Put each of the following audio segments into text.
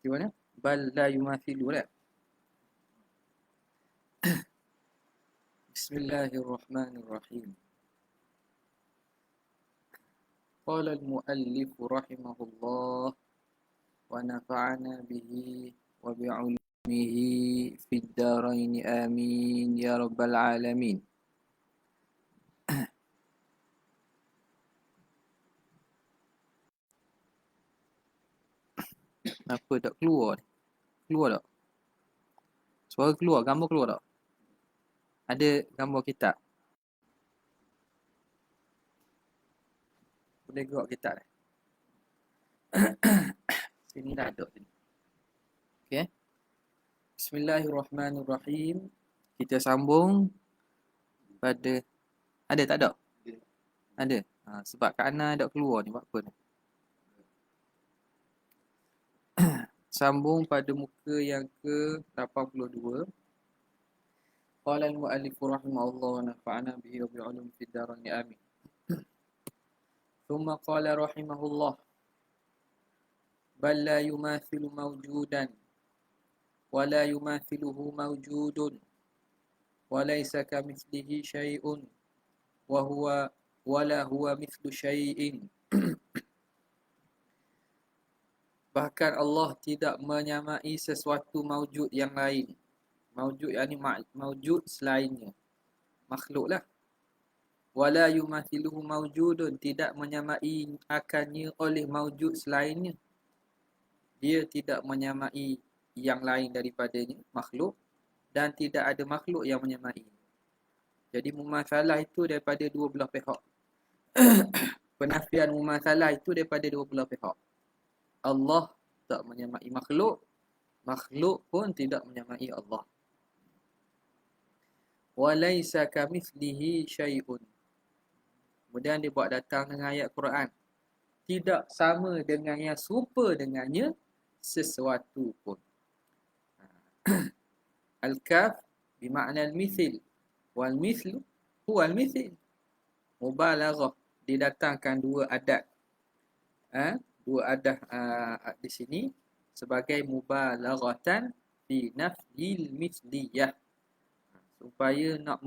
Di mana? Bal la yumathilu lah. Bismillahirrahmanirrahim. Qala al-muallif rahimahullah wa nafa'ana bihi wa bi'ulmihi fid darain amin ya rabbal alamin. Apa tak keluar ni? Keluar tak? Suara keluar, gambar keluar tak? Ada gambar kitab? Boleh gerak kitab dah. Sini dah ada sini. Okey. Bismillahirrahmanirrahim. Kita sambung pada ada tak ada? Ada. Sebab kat Ana ada keluar ni buat apa ni? Sambung pada muka yang ke-82. Qala al-muallif rahimahullah wa nafa'ana bihi wa bi'ulum fid darain amin. Thumma qala rahimahullah bal la yumathilu mawjudan wa la yumathiluhu mawjudun wa laysa kamithlihi syai'un wa huwa wala huwa mithlu syai'in. Bahkan Allah tidak menyamai sesuatu maujud yang lain. Maujud yang ni maujud selainnya. Makhluk lah. Wala yumathiluhu maujudun, tidak menyamai akannya oleh maujud selainnya. Dia tidak menyamai yang lain daripadanya, makhluk, dan tidak ada makhluk yang menyamai. Jadi mumatsalah itu daripada dua belah pihak. Penafian mumatsalah itu daripada dua belah pihak. Allah tak menyamai makhluk, makhluk pun tidak menyamai Allah. Walaysa kamithlihi syai'un. Kemudian dia buat datang dengan ayat Quran. Tidak sama dengan yang serupa dengannya sesuatu pun. Al-kaf bermakna al-mithil. Wal-mithlu huwa al-mithil. Mubalaghah, didatangkan dua adat. Dua adat di sini sebagai mubalaghatan fi nafyil mithliyah. Supaya nak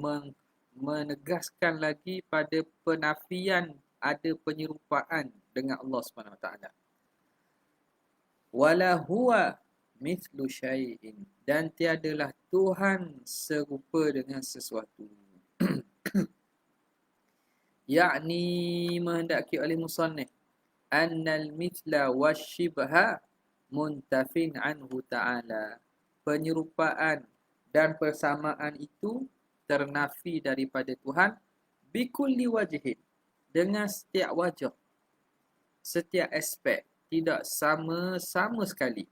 menegaskan lagi pada penafian ada penyerupaan dengan Allah Subhanahu Wa Taala. Wala huwa mithlu syai'in, dan tiadalah Tuhan serupa dengan sesuatu. Yakni menghendaki oleh musannif annal mithla wasyibha muntafin anhu ta'ala. Penyerupaan dan persamaan itu ternafi daripada Tuhan bikulli wajhin, dengan setiap wajah, setiap aspek, tidak sama sekali.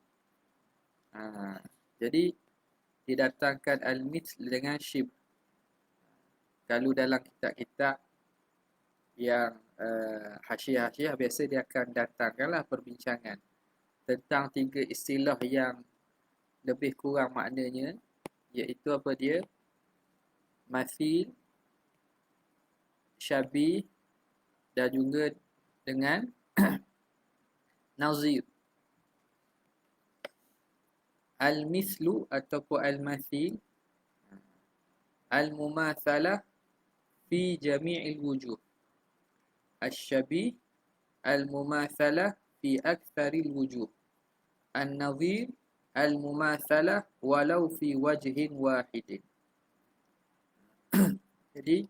Jadi didatangkan al-mithl dengan syib. Kalau dalam kitab-kitab yang hasyiah-hasyiah, biasa dia akan datangkanlah perbincangan tentang tiga istilah yang lebih kurang maknanya, iaitu apa dia? Mathil, syabih, dan juga dengan nazir. Al-mithlu ataupun al-mathil, al-mumathalah fi jami'il wujuh. Al-syabih, al-mumathalah fi aktsaril wujuh. An-nazir, al-mumathalah walau fi wajhin wahidin. Jadi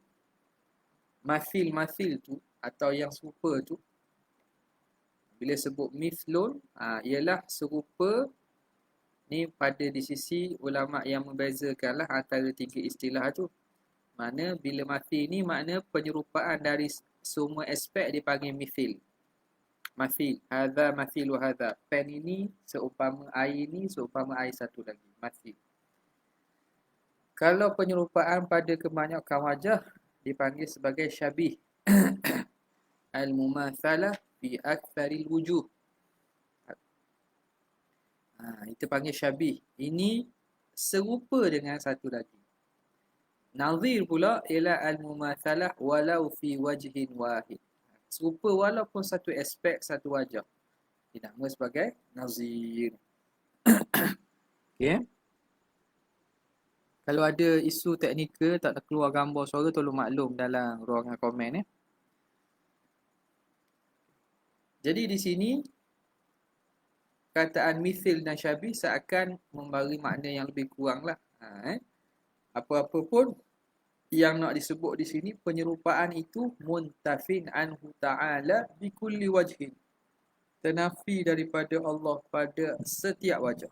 mathil tu atau yang serupa tu, bila sebut mithlun, ialah serupa ni pada di sisi ulama yang membezakanlah antara tiga istilah tu. Mana bila mathil ni makna penyerupaan dari semua aspek dipanggil mithil. Mathil, hadza mathilu hadza. Pen ini seumpama air ni seumpama air satu lagi. Mathil. Kalau penyerupaan pada kebanyakan wajah dipanggil sebagai syabih. Al-mumatsalah fi aktsaril wujuh. Itu panggil syabih. Ini serupa dengan satu lagi. Nazir pula ialah al-mumatsalah walau fi wajhin wahid. Serupa walaupun satu aspek, satu wajah. Dinama sebagai nazir. Okay. Kalau ada isu teknikal tak nak keluar gambar suara, tolong maklum dalam ruangan komen. Jadi di sini kataan mithil dan syabih seakan memberi makna yang lebih kurang lah. Apa-apa pun yang nak disebut di sini, penyerupaan itu muntafin anhu ta'ala bikulli wajhin. Ternafi daripada Allah pada setiap wajah.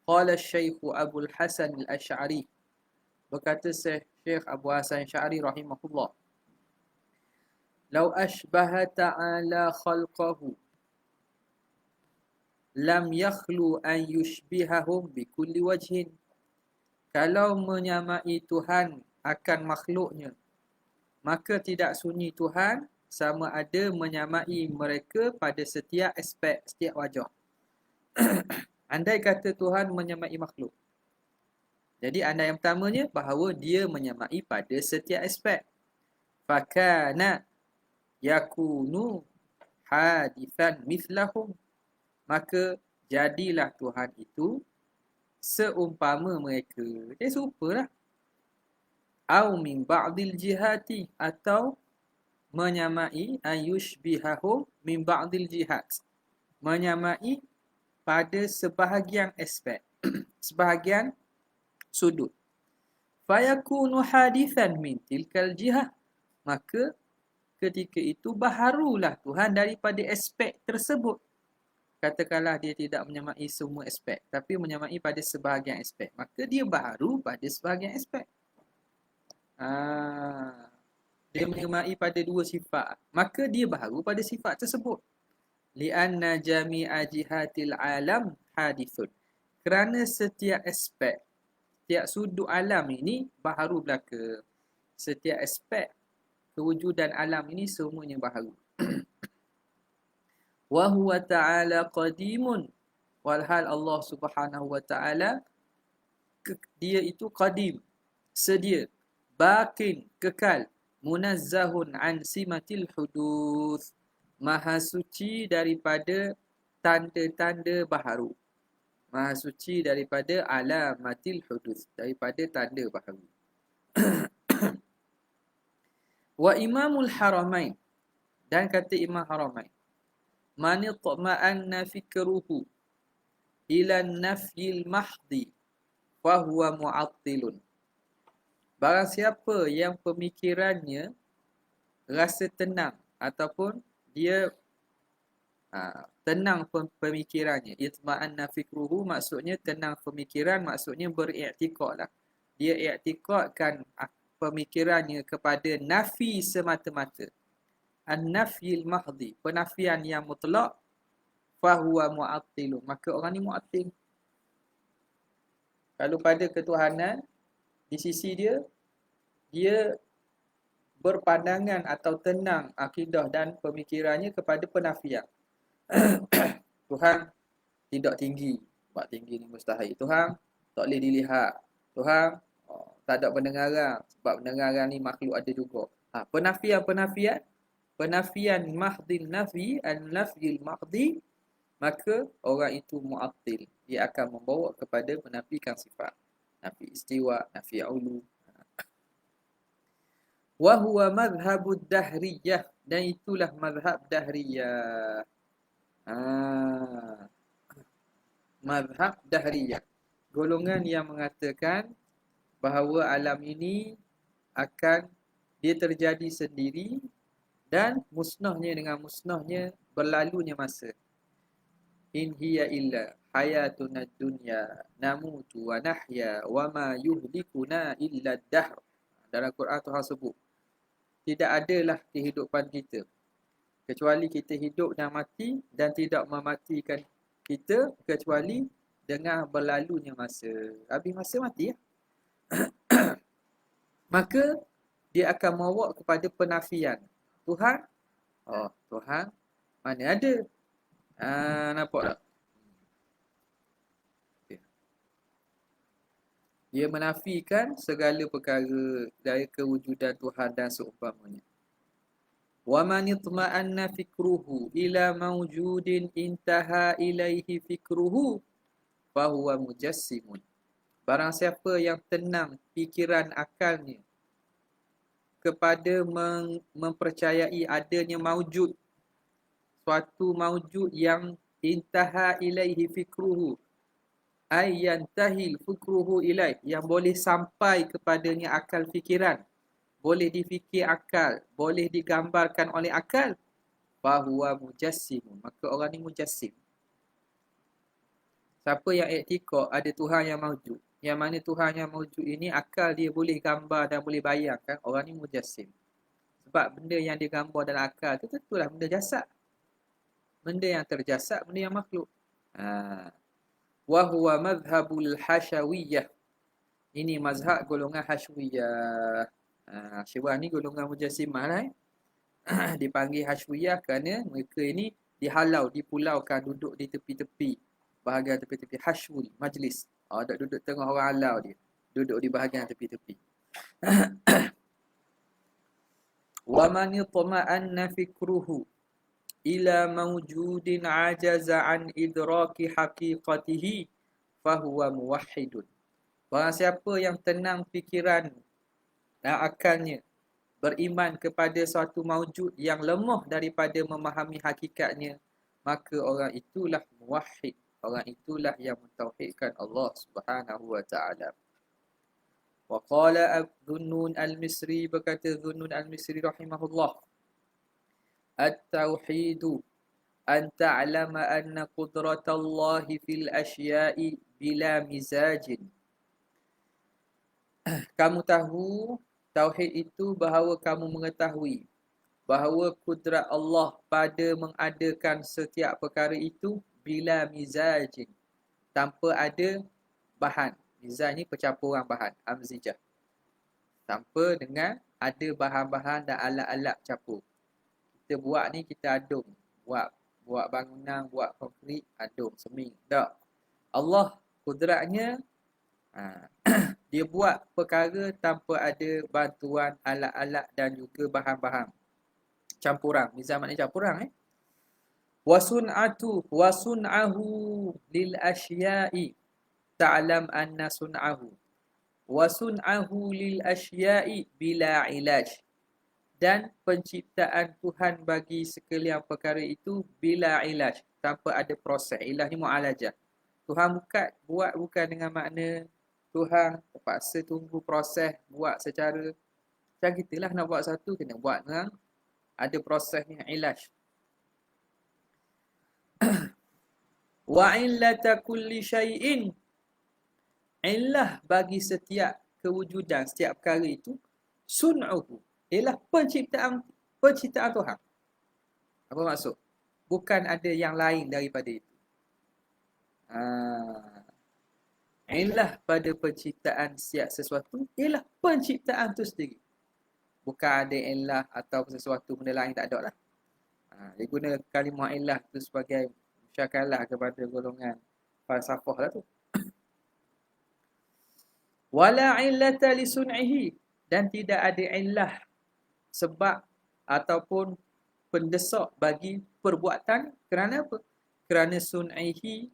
Qala Syekh Abu Hasan Al-Asy'ari, berkata Syekh Abu Hasan Asy'ari rahimahullah, "Lau ashbaha ta'ala khalqahu lam yakhlu an yushbihahum bikulli wajhin." Kalau menyamai Tuhan akan makhluknya, maka tidak sunyi Tuhan sama ada menyamai mereka pada setiap aspek, setiap wajah. Andai kata Tuhan menyamai makhluk, jadi andai yang pertamanya bahawa dia menyamai pada setiap aspek. Fakana yakunu hadithan mithlahum, maka jadilah Tuhan itu seumpama mereka. Dia serupalah. Au min ba'dil jihati, atau menyamai ayushbihahum min ba'dil jihat, menyamai pada sebahagian aspek, sebahagian sudut. Fayakunu hadithan min tilkal jihah, maka ketika itu baharulah Tuhan daripada aspek tersebut. Katakanlah dia tidak menyamai semua aspek, tapi menyamai pada sebahagian aspek, maka dia baharu pada sebahagian aspek. Dia menyamai pada dua sifat, maka dia baharu pada sifat tersebut. Lianna jami'a jihatil alam hadithun, kerana setiap aspek, setiap sudut alam ini baharu belaka. Setiap aspek kewujudan alam ini semuanya baharu. Wa huwa ta'ala qadimun, walhal Allah Subhanahu wa ta'ala dia itu qadim, sedia, baqin, kekal, munazzahun an simatil huduth, maha suci daripada tanda-tanda baharu, maha suci daripada alamatil huduth, daripada tanda baharu. Wa imamul haramain, dan kata Imam Haramain, man itma'anna fikruhu ila nafyil mahdi fahuwa mu'attilun. Barang siapa yang pemikirannya rasa tenang, ataupun dia tenang pemikirannya. Itma'anna fikruhu maksudnya tenang pemikiran, maksudnya beriktikad lah. Dia iktikadkan pemikirannya kepada nafi semata-mata. An-nafyil mahdi, penafian yang mutlak, fahuwa mu'attilun, maka orang ni mu'attil. Kalau pada ketuhanan, di sisi dia, dia berpandangan atau tenang akidah dan pemikirannya kepada penafian. Tuhan tidak tinggi, sebab tinggi ni mustahil. Tuhan tak boleh dilihat. Tuhan tak ada pendengaran, sebab pendengaran ni makhluk ada juga. Penafian mahdil nafi, al-nafyil mahdi, maka orang itu mu'attil. Dia akan membawa kepada menafikan sifat. Nafi istiwa, nafi ulu. Wa huwa madhhabud dahriyah, dan itulah mazhab dahriyah. Mazhab dahriyah, golongan yang mengatakan bahawa alam ini akan dia terjadi sendiri dan musnahnya dengan musnahnya berlalunya masa. In hiya illa hayatuna dunya namutu wa nahya wa ma yuhlikuna illa dahr. Dalam Quran Tuhan sebut, tidak adalah kehidupan kita kecuali kita hidup dan mati, dan tidak mematikan kita kecuali dengan berlalunya masa. Habis masa mati ya. Maka dia akan membawa kepada penafian. Tuhan, Tuhan mana ada? Nampak tak? Dia menafikan segala perkara dari kewujudan Tuhan dan seumpamanya. Wa man itma'anna fikruhu ila mawjudin intaha ilaihi fikruhu fahuwa mujassimun. Barang siapa yang tenang fikiran akalnya kepada mempercayai adanya maujud, suatu maujud yang intaha ilaihi fikruhu, ay yantahil fikruhu ilaih, yang boleh sampai kepadanya akal fikiran, boleh difikir akal, boleh digambarkan oleh akal, fahuwa mujassim, maka orang ni mujassim. Siapa yang iktikad ada Tuhan yang maujud, yang mana Tuhan yang maujud ini akal dia boleh gambar dan boleh bayangkan, orang ni mujassim. Sebab benda yang digambar dalam akal tu tentulah benda jasad. Benda yang terjasad, benda yang makhluk. Wa huwa madhhabul hasyawiyah. Ini mazhab golongan hasyawiyah. Hasyawiyah ni golongan mujassimah lah. Dipanggil hasyawiyah kerana mereka ini dihalau, dipulaukan, duduk di tepi-tepi, bahagian tepi-tepi hasywi, majlis. Duduk tengah orang halau dia. Duduk di bahagian tepi-tepi. Wa man yatma'anna fikruhu ila mawjudin ajaza an idraki haqiqatihi fahuwa muwahhidun. Barang siapa yang tenang fikiran dan akalnya beriman kepada suatu maujud yang lemah daripada memahami hakikatnya, maka orang itulah muwahhid. Orang itulah yang mentauhidkan Allah Subhanahu wa taala. Wa qala Dhunnun al-Misri, berkata Dhunnun al-Misri rahimahullah, at-tauhidu an ta'lama anna qudratallahi fil asya'i bila mizajin. Kamu tahu, tauhid itu bahawa kamu mengetahui bahawa kudrat Allah pada mengadakan setiap perkara itu bila mizajin, tanpa ada bahan. Mizaj ni percampuran bahan, amzijah. Tanpa dengan ada bahan-bahan dan alat-alat campur. Kita buat ni, kita adung. Buat bangunan, buat konkrit, adung, seming. Tak. Allah kudratnya, dia buat perkara tanpa ada bantuan alat-alat dan juga bahan-bahan. Campuran. Mizaj maknanya campuran. Wasun'ahu lil asya'i ta'lam anna sun'ahu. Wasun'ahu lil asya'i bila ilaj. Dan penciptaan Tuhan bagi sekalian perkara itu bila ilaj, tanpa ada proses. Ilaj ni mu'alajah. Tuhan buat bukan dengan makna Tuhan terpaksa tunggu proses, buat secara macam kita lah, nak buat satu kena buat dengan ada prosesnya, ilaj. Wa illata kulli syai'in, illah bagi setiap kewujudan, setiap perkara itu, sun'uhu, ialah penciptaan Tuhan. Apa maksud? Bukan ada yang lain daripada itu. Illah pada penciptaan setiap sesuatu ialah penciptaan tu sendiri. Bukan ada illah atau sesuatu benda lain, tak ada lah. Dia guna kalimah illah tu sebagai musyakalah kepada golongan falsafah lah tu. Wala illata li sun'ihi, dan tidak ada illah, sebab ataupun pendesak bagi perbuatan. Kerana apa? Kerana sun'ihi,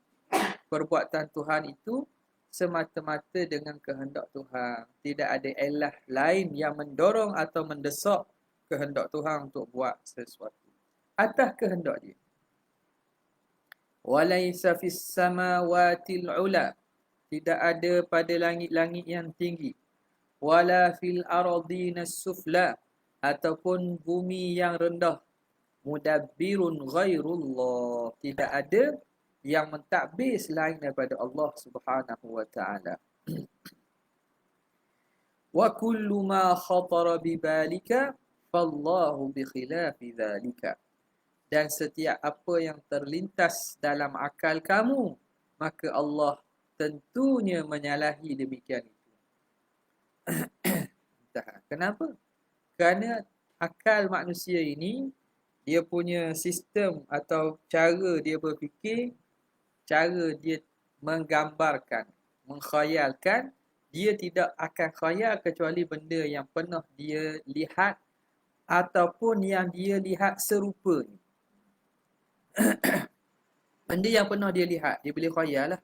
perbuatan Tuhan itu semata-mata dengan kehendak Tuhan. Tidak ada illah lain yang mendorong atau mendesak kehendak Tuhan untuk buat sesuatu atas kehendak dia. Walaysa fis samawatil ula, tidak ada pada langit-langit yang tinggi. Wala fil ardinas sufla, ataupun bumi yang rendah. Mudabbirun ghairullah, tidak ada yang mentadbir selain daripada Allah Subhanahu wa taala. Wa kullu ma khatara bibalika fallahu bi khilafi dhalika, dan setiap apa yang terlintas dalam akal kamu, maka Allah tentunya menyalahi demikian itu. Kenapa? Kerana akal manusia ini, dia punya sistem atau cara dia berfikir, cara dia menggambarkan, menkhayalkan, dia tidak akan khayal kecuali benda yang pernah dia lihat ataupun yang dia lihat serupanya. Benda yang pernah dia lihat, dia boleh khayal lah.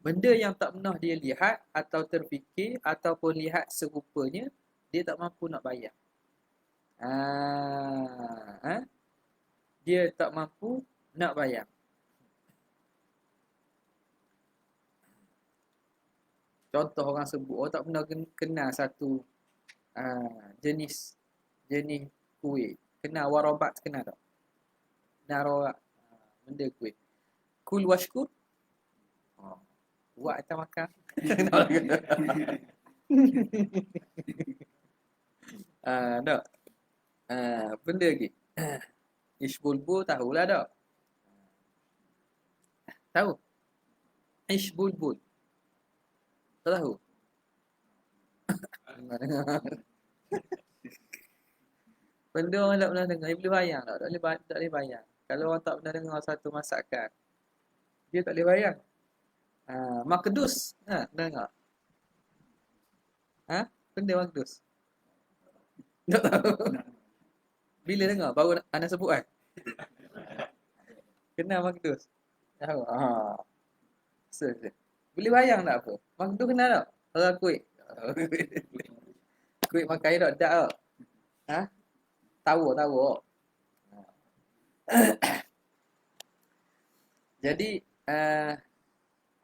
Benda yang tak pernah dia lihat atau terfikir ataupun lihat serupanya, dia tak mampu nak bayang. Dia tak mampu nak bayang. Contoh orang sebut, orang tak pernah kenal satu jenis kuih. Kenal warabat, kenal tak? Kenal warabat, benda kuih. Kul washkur. Buat atau makan. Tak. Benda lagi. Ish bulbul tahulah tak? Tahu? Ish bulbul. Tak tahu? Benda orang tak pernah dengar, dia boleh bayang tak? Tak boleh bayang. Kalau orang tak pernah dengar satu masakan, dia tak boleh bayang. Makdus. Pernah dengar? Benda makdus. Tak tahu. Bila dengar? Baru anda sebut kan? Kenal makdus? Tahu? Boleh bayang tak apa? Makdus kenal tak? Orang kuih. Kuih makan air tak? Tak tak? Tahu. Jadi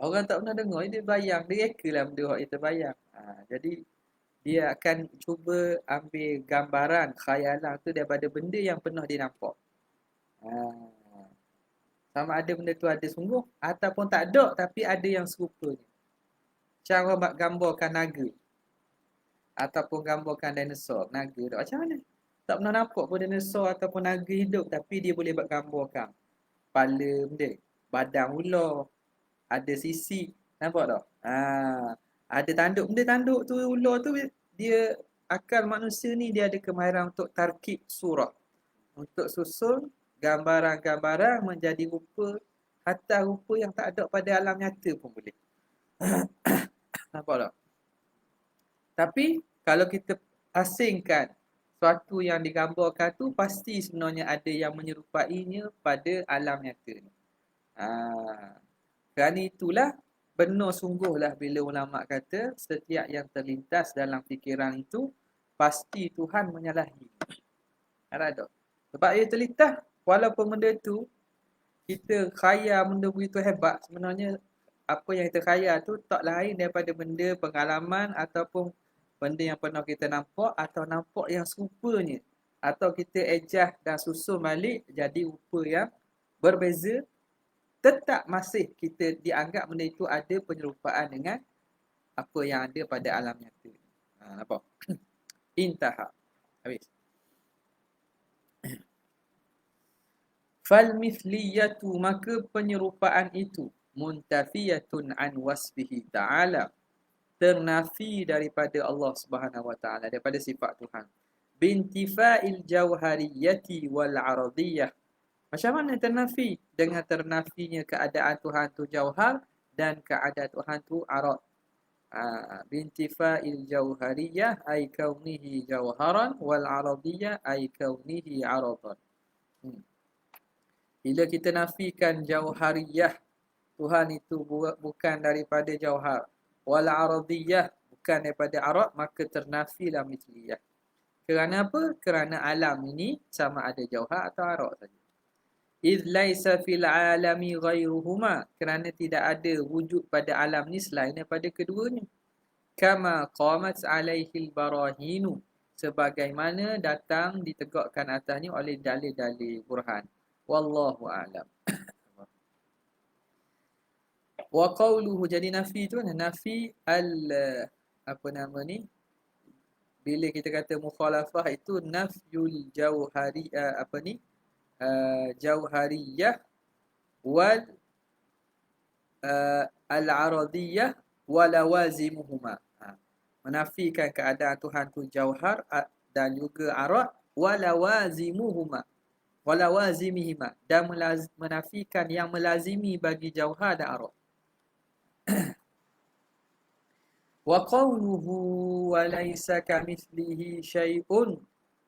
orang tak pernah dengar, dia bayang, dia rekalah benda yang kita bayang. Jadi dia akan cuba ambil gambaran, khayalan tu daripada benda yang pernah dia nampak. Sama ada benda tu ada sungguh ataupun tak ada tapi ada yang serupanya. Cara gambarkan naga ataupun gambarkan dinosaur, naga tak macam mana? Tak pernah nampak pun dinosaur ataupun naga hidup tapi dia boleh buat gambarkan kepala benda, badan ular, ada sisi, nampak tak? Ada tanduk, benda tanduk tu ular tu dia akal manusia ni dia ada kemahiran untuk tarkib surah, untuk susun gambaran-gambaran menjadi rupa, hatta rupa yang tak ada pada alam nyata pun boleh. Nampak tak? Tapi kalau kita asingkan suatu yang digambarkan tu, pasti sebenarnya ada yang menyerupainya pada alam nyata ni. Kerana itulah benar sungguhlah bila ulama kata setiap yang terlintas dalam fikiran itu pasti Tuhan menyalahi. Ada tak? Sebab ia terlintas, walaupun benda tu kita khayal benda begitu hebat, sebenarnya apa yang kita khayal tu tak lain daripada benda pengalaman ataupun benda yang pernah kita nampak atau nampak yang serupanya, atau kita ejah dan susun balik jadi rupa yang berbeza, tetap masih kita dianggap benda itu ada penyerupaan dengan apa yang ada pada alam nyata. Nampak? Intaha. Habis. Fal mithliyatu, maka penyerupaan itu muntafiyatun an wasfihi ta'ala, ternafi daripada Allah Subhanahu wa taala, daripada sifat Tuhan. Bintifa'il jauhariyati wal aradiyah. Macam mana ternafi? Dengan ternafinya keadaan Tuhan tu jauhar dan keadaan Tuhan tu arad. Bintifa'il jauhariyah ay kaunihi jauharan wal aradiyah ay kaunihi aradan. Bila kita nafikan jauhariyah, Tuhan itu bukan daripada jauhar, wal aradiyah, bukan daripada arad, maka ternafilah mithliyah. Kerana apa? Kerana alam ini sama ada jauhar atau arad saja. Idh laisa fil alami ghairuhuma, kerana tidak ada wujud pada alam ni selain daripada keduanya. Kama qamat alaihil barahinu, sebagaimana datang ditegakkan atasnya oleh dalil-dalil burhan. Wallahu a'lam. Wa qawluhu, jadi nafi tu nafi apa nama ni, bila kita kata mukhalafah itu nafyul jauhari jauhariyah wal al-aradiyah wa lawazimuhuma. Menafikan keadaan Tuhan tu jauhar dan juga arad, wa lawazimuhuma, wa lawazimihima, dan menafikan yang melazimi bagi jauhar dan arad. Wa qawluhu wa laysa kamithlihi syai'un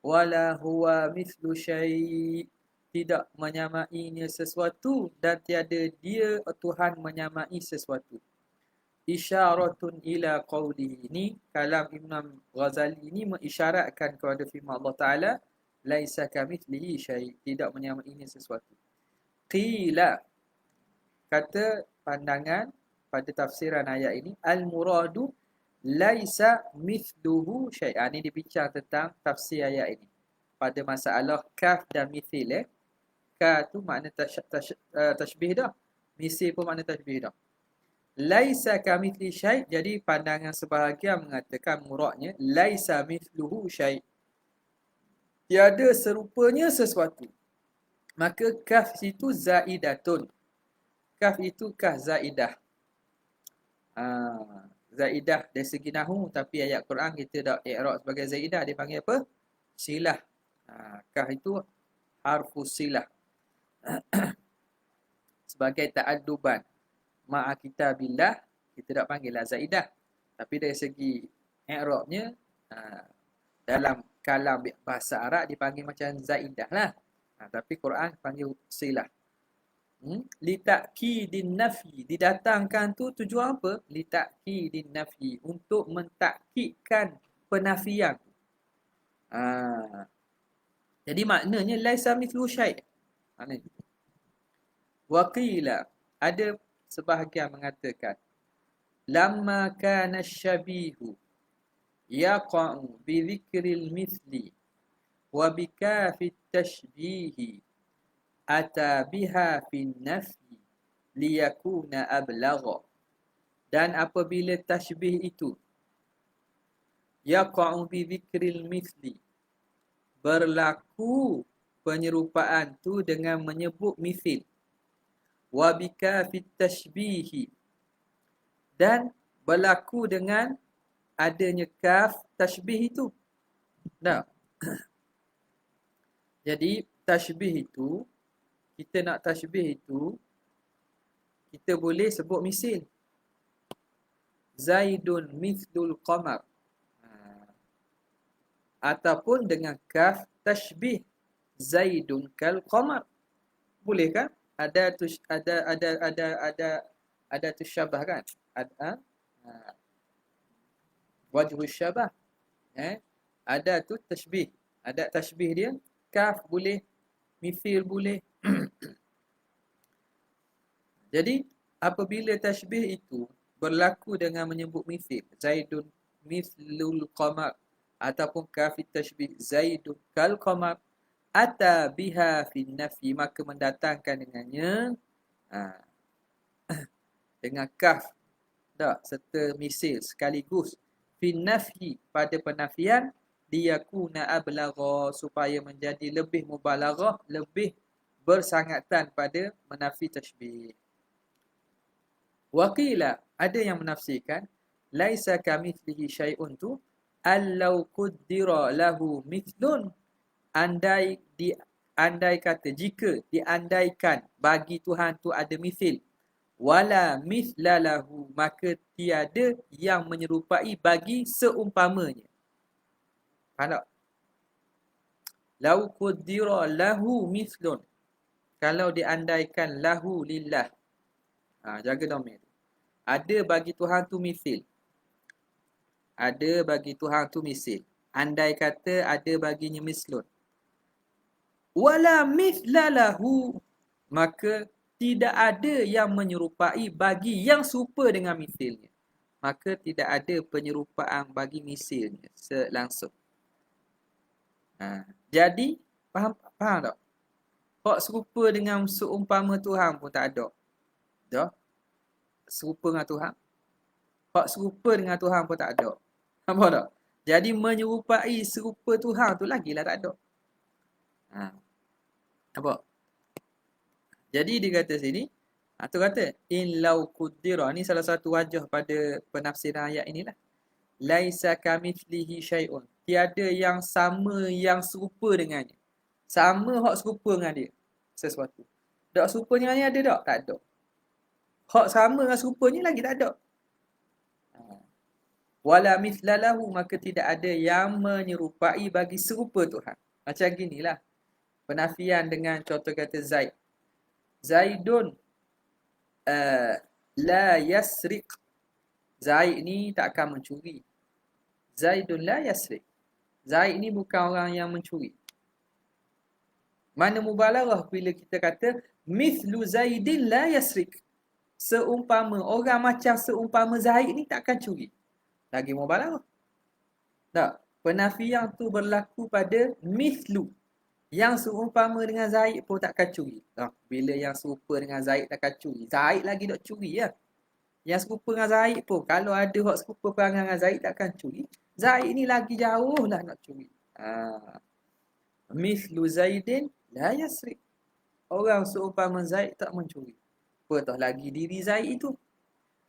wala huwa mithlu syai', tidak menyamainya sesuatu dan tiada dia Tuhan menyamai sesuatu. Isyaratun ila qawlihi, ini kalam Imam Ghazali ini mengisyaratkan kepada firman Allah Ta'ala, laisa kamithlihi syai', tidak menyamainya sesuatu. Qila, kata pandangan pada tafsiran ayat ini, al-muradu laisa mithluhu syai'an. Ini dibincang tentang tafsir ayat ini pada masalah kaf dan mithil. Ka tu makna tashbih dah, mithil pun makna tashbih dah. Laisa kamithli syai', jadi pandangan sebahagian mengatakan muradnya laisa mithluhu syai', tiada serupanya sesuatu. Maka kaf itu zaidatun. Kaf itu kah zaidah. Zaidah dari segi nahwu, tapi ayat Quran kita dah i'rab sebagai zaidah, dia panggil apa? Silah. Kah itu harfu silah. Sebagai ta'adduban ma'a kitabillah, kita tak panggil lah zaidah. Tapi dari segi i'rabnya, dalam kalam bahasa Arab dipanggil macam zaidah lah. Tapi Quran panggil silah. Litakidin nafi, didatangkan tu tujuan apa? Litakidin nafi, untuk mentakkidkan penafian. Jadi maknanya laisa mithlu syai'. Wa qila, ada sebahagian mengatakan lamma kana syabihu yaqa'u bi dhikril mithli wa bi kafit tashbihi ata biha fin nafi liyakuna ablagha. Dan apabila tashbih itu yaqa'u bi dhikril mithli, berlaku penyerupaan tu dengan menyebut mithil, wa bi kafit tashbihi, dan berlaku dengan adanya kaf tashbih itu. Nah, jadi tashbih itu, kita nak tashbih itu, kita boleh sebut misil. Zaidun mithlul qamar. Ataupun dengan kaf tashbih, Zaidun kal qamar. Boleh kan? Ada tusyabah kan? Ada wajhu syabah. Ada tu tashbih. Ada tashbih dia, kaf boleh, mithil boleh. Jadi apabila tashbih itu berlaku dengan menyebut mithil, Zaidun mithlul qamar, ataupun kaf tashbih Zaidun kal qamar, ata biha fin nafi, maka mendatangkan dengannya dengan kaf tak serta misil sekaligus, fin nafi, pada penafian, liyakuna ablagha, supaya menjadi lebih mubalaghah, lebih bersangatan pada menafi tashbih. Waqila, ada yang menafsirkan laisa kamithlihi syai'un tu allau quddira lahu mithlun, andai kata, jika diandaikan bagi Tuhan tu ada mithil, wala mithla lahu, maka tiada yang menyerupai bagi seumpamanya. Faham tak? Lau quddira lahu mithlun, kalau diandaikan lahu lillah, jaga domir, ada bagi Tuhan tu mithil, ada bagi Tuhan tu misil, andai kata ada baginya mislun, wala mithla lahu, maka tidak ada yang menyerupai bagi yang serupa dengan misilnya, maka tidak ada penyerupaan bagi misilnya langsung. Jadi faham tak? Hak serupa dengan seumpama Tuhan pun tak ada. Dah? Serupa dengan Tuhan. Hak serupa dengan Tuhan pun tak ada. Faham tak? Jadi menyerupai serupa Tuhan tu lagilah tak ada. Apa? Jadi dia kata sini, tu kata in lau quddira, ni salah satu wajah pada penafsiran ayat inilah. Laisa kamithlihi syai'un, tiada yang sama yang serupa dengannya. Sama hak serupa dengan dia sesuatu. Dak serupa dengan dia ada tak? Tak ada. Hak sama dengan serupanya lagi tak ada. Wala mithla lahu, maka tidak ada yang menyerupai bagi serupa Tuhan. Macam ginilah penafian dengan contoh kata Zaid. Zaidun la yasriq. Zaid ni tak akan mencuri. Zaidun la yasriq. Zaid ni bukan orang yang mencuri. Mana mubalaghah bila kita kata mithlu Zaidin la yasriq. Seumpama, orang macam seumpama Zaid ni tak akan curi. Lagi mubalaghah. Tak. Penafian tu berlaku pada mithlu. Yang seumpama dengan Zaid pun takkan curi. Bila yang serupa dengan Zaid takkan curi. Zaid lagi nak curi ya. Yang serupa dengan Zaid pun, kalau ada orang serupa perangai dengan Zaid takkan curi. Zaid ni lagi jauh lah nak curi. Mithlu Zaidin la yasriq. Orang seumpama Zaid tak mencuri. Apatah lagi diri Zaid itu.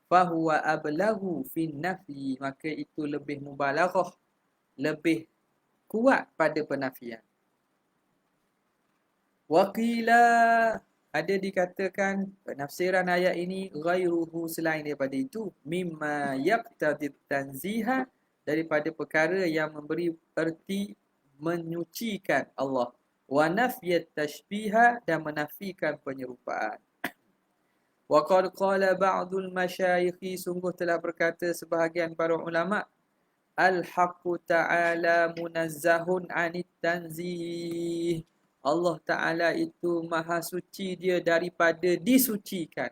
Fahuwa ablahu fin nafi. Maka itu lebih mubalaghah. Lebih kuat pada penafian. Waqila, ada dikatakan penafsiran ayat ini ghairuhu, selain daripada itu, mimma yaqtadit tanziha, daripada perkara yang memberi erti menyucikan Allah, wa nafyat tashbiha, dan menafikan penyerupaan. Wa qad qala ba'dul masyayikh, sungguh telah berkata sebahagian para ulama, al-haqqu ta'ala munazzahun 'anit tanzih. Allah Ta'ala itu maha suci, dia daripada disucikan.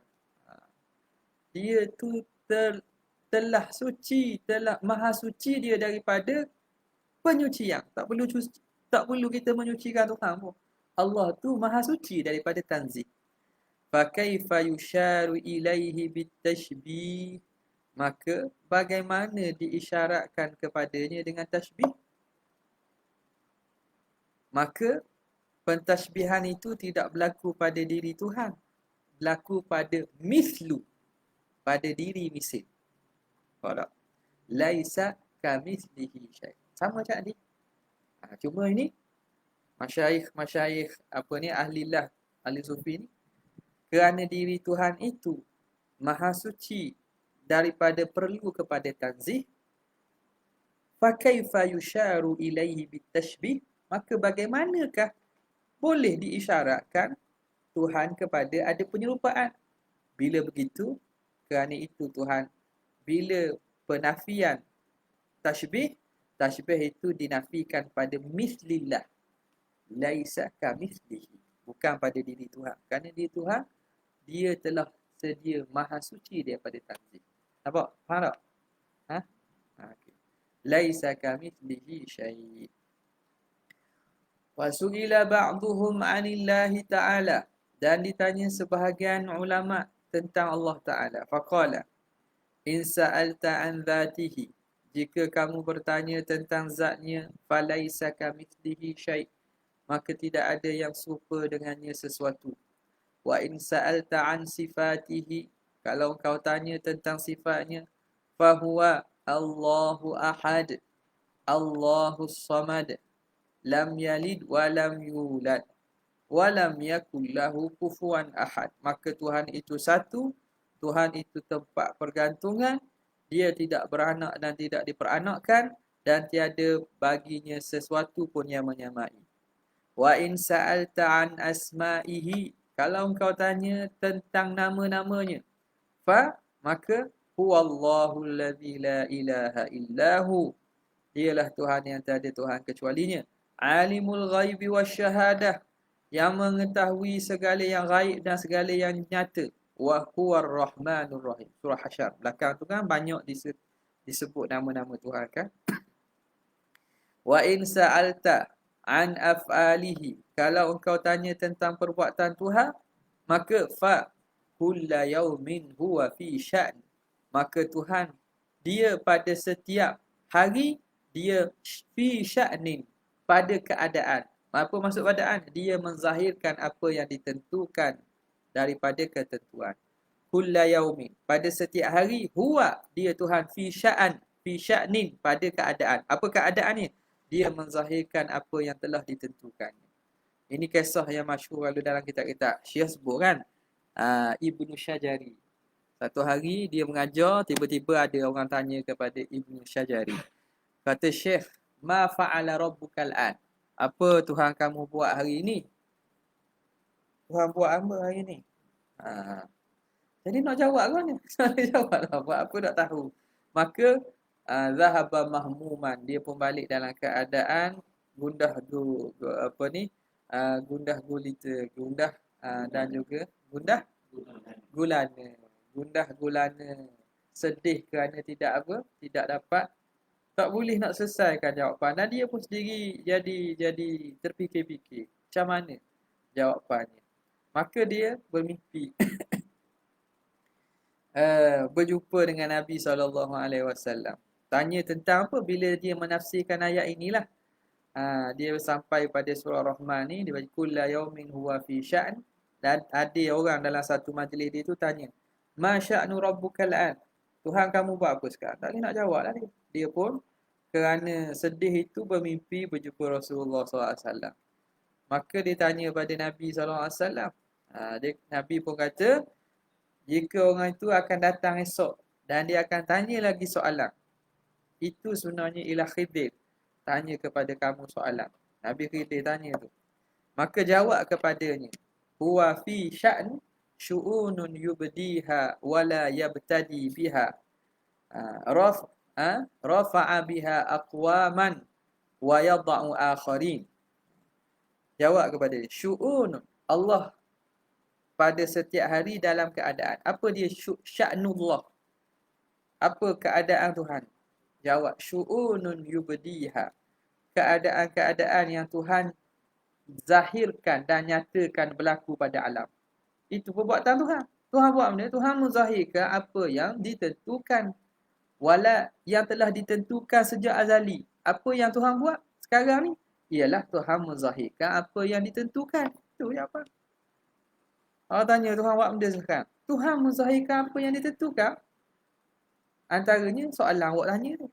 Dia tu telah suci, telah maha suci dia daripada penyucian. Tak perlu kita menyucikan Tuhan pun. Allah tu maha suci daripada tanzih. Fa kaifa yusharu ilaihi bitashbih. Maka bagaimana diisyaratkan kepadanya dengan tashbih? Maka pentashbihan itu tidak berlaku pada diri Tuhan. Berlaku pada mithlu. Pada diri misil. Faham tak? Laisa kamithlihi syai'. Sama macam ni. Cuma ini, masyayikh apa ni, ahlillah, ahli sufi ni, kerana diri Tuhan itu maha suci daripada perlu kepada tanzih, fa kaifa yusharu ilaihi bitashbih, maka bagaimanakah boleh diisyaratkan Tuhan kepada ada penyerupaan? Bila begitu, kerana itu Tuhan, bila penafian tashbih itu dinafikan pada mislillah, laisa kamithlihi, bukan pada diri Tuhan. Kerana diri Tuhan, dia telah sedia maha suci daripada tanzih. Nampak? Faham tak? Okay. Laisa kamithlihi syai'. Wa su'ila ba'duhum 'anillahi ta'ala, dan ditanya sebahagian ulama tentang Allah Ta'ala. Faqala, in sa'alta 'an dhatihi, jika kamu bertanya tentang zatnya, falaisa kamithlihi syai', maka tidak ada yang serupa dengannya sesuatu. Wa in sa'alta 'an sifatihi, kalau kau tanya tentang sifatnya, fahuwa Allahu ahad, Allahus samad, lam yalid wa lam yulad wa lam yakul lahu kufuwan ahad. Maka Tuhan itu satu, Tuhan itu tempat pergantungan, dia tidak beranak dan tidak diperanakkan, dan tiada baginya sesuatu pun yang menyamai. Wa in sa'alta an asma'ihi, kalau engkau tanya tentang nama-namanya, fa, maka huwallahu alladhi la ilaha illahu, dialah Tuhan yang tiada Tuhan kecualinya. Alimul ghaibi wasyahadah, yang mengetahui segala yang gaib dan segala yang nyata. Wa huwar rahmanur rahim. Surah Hasyr. Belakang tu kan banyak disebut nama-nama Tuhan kan. Wa in sa'alta an af'alihi, kalau engkau tanya tentang perbuatan Tuhan, maka fa kulla yaumin huwa fi sya'n, maka Tuhan, dia pada setiap hari, dia fi sya'nin, pada keadaan. Apa maksud keadaan? Dia menzahirkan apa yang ditentukan daripada ketentuan. Kulla yaumin, pada setiap hari, huwa, dia Tuhan, fi sya'an, fi sya'nin, pada keadaan. Apa keadaannya? Dia menzahirkan apa yang telah ditentukan. Ini kisah yang masyhur lalu dalam kitab-kitab Syiah sebut kan, Ibnu Syajari. Satu hari dia mengajar, tiba-tiba ada orang tanya kepada Ibnu Syajari. Kata Syekh, ma fa'ala rabbukal an? Apa Tuhan kamu buat hari ini? Tuhan buat apa hari ini? Ha. Jadi nak jawab kan ni? Nak jawab lah. Buat apa tak tahu. Maka zahaba mahmuman. Dia pun balik dalam keadaan gundah apa ni? Gundah gulita. Gundah dan juga gundah gulana. Gundah gulana. Sedih kerana tidak apa? Tidak dapat. Tak boleh nak selesaikan jawapan. Dan dia pun sendiri jadi terfikir-fikir. Macam mana jawapannya? Maka dia bermimpi. Berjumpa dengan Nabi SAW. Tanya tentang apa bila dia menafsirkan ayat inilah. Dia sampai pada surah Rahman ni. Dia baca, kulla yawmin huwa fi sya'n. Dan ada orang dalam satu majlis dia tu tanya, ma sya'nu rabbukal an? Tuhan kamu buat apa sekarang? Tak boleh nak jawab lah dia. Dia pun kerana sedih itu bermimpi berjumpa Rasulullah SAW. Maka dia tanya pada Nabi SAW. Nabi pun kata, jika orang itu akan datang esok dan dia akan tanya lagi soalan, itu sebenarnya ialah Khidir tanya kepada kamu soalan. Nabi Khidir tanya tu. Maka jawab kepadanya, huwa fi sya'n syu'unun yubdiha wala yabtadi biha. Rafa'a biha aqwaman wa yada'u akharin. Jawab kepada dia, syu'un Allah pada setiap hari dalam keadaan. Apa dia sya'nullah? Apa keadaan Tuhan? Jawab, syu'unun yubdiha. Keadaan-keadaan yang Tuhan zahirkan dan nyatakan berlaku pada alam. Itu perbuatan Tuhan. Tuhan buat benda, Tuhan menzahirkan apa yang ditentukan. Wala yang telah ditentukan sejak azali. Apa yang Tuhan buat sekarang ni? Ialah Tuhan menzahirkan apa yang ditentukan. Itu apa? Orang tanya Tuhan buat benda sekarang. Tuhan menzahirkan apa yang ditentukan. Antaranya soalan awak tanya tu.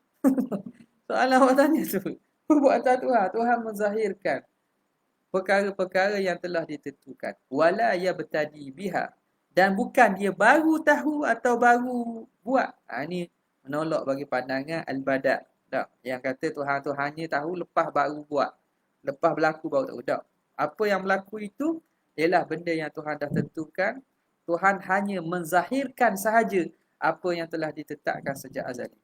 Soalan awak tanya tu. Perbuatan Tuhan. Tuhan menzahirkan perkara-perkara yang telah ditentukan. Wala ya bertadi biha. Dan bukan dia baru tahu atau baru buat. Ini menolak bagi pandangan al-bada'. Yang kata Tuhan-Tuhannya tahu lepas baru buat. Lepas berlaku baru tahu. Tak. Apa yang berlaku itu ialah benda yang Tuhan dah tentukan. Tuhan hanya menzahirkan sahaja apa yang telah ditetapkan sejak azali.